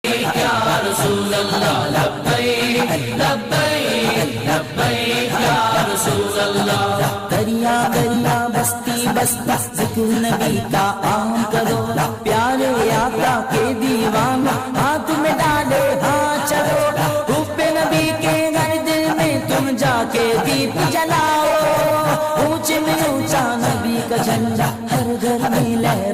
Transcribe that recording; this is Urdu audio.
یا رسول اللہ لبیک لبیک لبیک یا رسول اللہ. دریا دریا بستی بستی ذکر نبی کا عام کرو، پیارے آقا کے دیوان ہاتھ میں ڈالے ہاں چلو، حب نبی کے گھر دل میں تم جا کے دیپ جلاؤ، اونچے میں اونچا نبی کا جھنڈا ہر گھر میں لہرائے